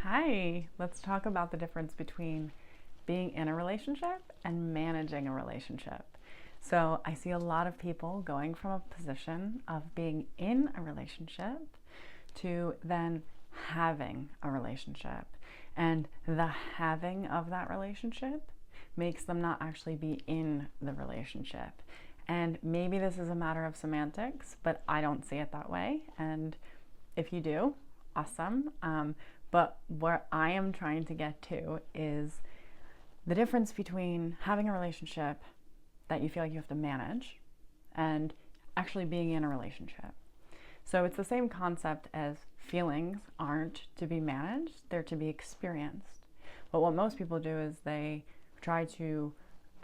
Hi, let's talk about the difference between being in a relationship and managing a relationship. So I see a lot of people going from a position of being in a relationship to then having a relationship. And the having of that relationship makes them not actually be in the relationship. And maybe this is a matter of semantics, but I don't see it that way. And if you do, awesome. But what I am trying to get to is the difference between having a relationship that you feel like you have to manage and actually being in a relationship. So it's the same concept as feelings aren't to be managed, they're to be experienced. But what most people do is they try to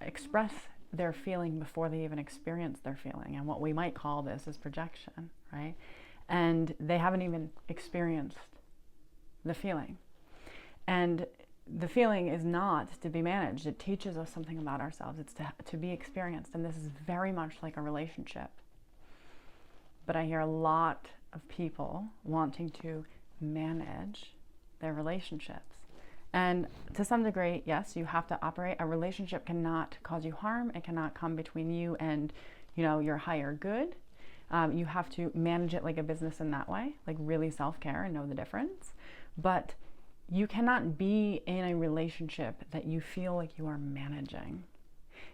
express their feeling before they even experience their feeling. And what we might call this is projection, right? And they haven't even experienced the feeling. And the feeling is not to be managed. It teaches us something about ourselves. It's to be experienced. And this is very much like a relationship. But I hear a lot of people wanting to manage their relationships. And to some degree, yes, you have to operate. A relationship cannot cause you harm. It cannot come between you and, your higher good. You have to manage it like a business in that way, like really self-care and know the difference. But you cannot be in a relationship that you feel like you are managing.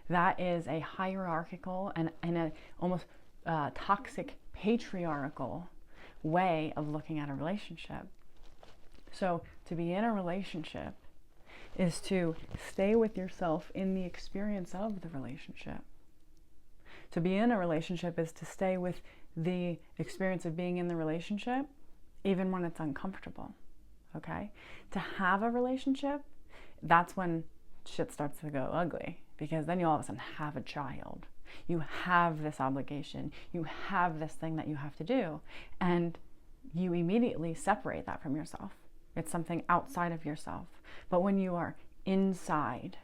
That is a hierarchical and a almost toxic patriarchal way of looking at a relationship. So to be in a relationship is to stay with yourself in the experience of the relationship. To be in a relationship is to stay with the experience of being in the relationship even when it's uncomfortable. Okay? To have a relationship, that's when shit starts to go ugly, because then you all of a sudden have a child. You have this obligation. You have this thing that you have to do. And you immediately separate that from yourself. It's something outside of yourself. But when you are inside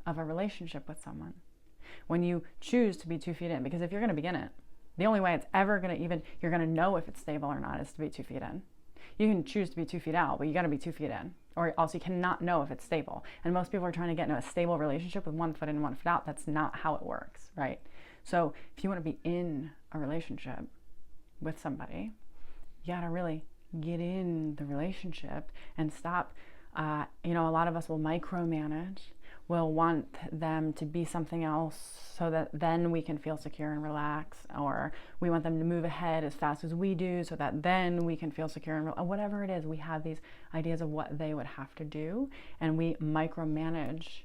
of a relationship with someone, when you choose to be 2 feet in, because if you're going to begin it, the only way it's ever going to you're going to know if it's stable or not is to be 2 feet in. You can choose to be 2 feet out, but you got to be 2 feet in, or else you cannot know if it's stable. And most people are trying to get into a stable relationship with 1 foot in, 1 foot out. That's not how it works, right? So if you want to be in a relationship with somebody, you got to really get in the relationship and stop. A lot of us will micromanage. We'll want them to be something else so that then we can feel secure and relax, or we want them to move ahead as fast as we do so that then we can feel secure and relax. Whatever it is, we have these ideas of what they would have to do, and we micromanage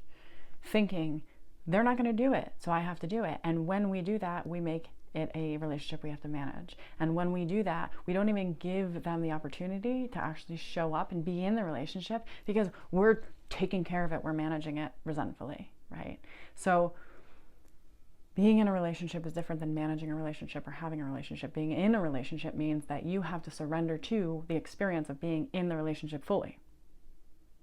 thinking they're not going to do it, so I have to do it. And when we do that, we make it a relationship we have to manage. And when we do that, we don't even give them the opportunity to actually show up and be in the relationship, because we're taking care of it, we're managing it resentfully, right? So being in a relationship is different than managing a relationship or having a relationship. Being in a relationship means that you have to surrender to the experience of being in the relationship fully,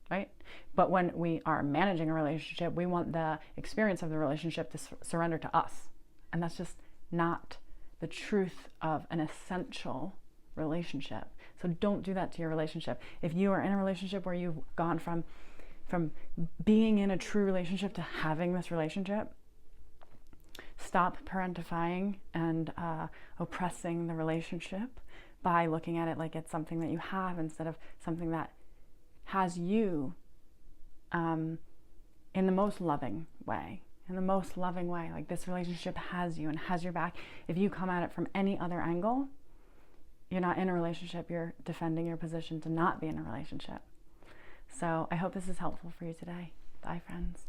right? But when we are managing a relationship, we want the experience of the relationship to surrender to us. And that's just not the truth of an essential relationship. So don't do that to your relationship. If you are in a relationship where you've gone from being in a true relationship to having this relationship, stop parentifying and oppressing the relationship by looking at it like it's something that you have instead of something that has you in the most loving way. In the most loving way. Like, this relationship has you and has your back. If you come at it from any other angle, you're not in a relationship. You're defending your position to not be in a relationship. So I hope this is helpful for you today. Bye, friends.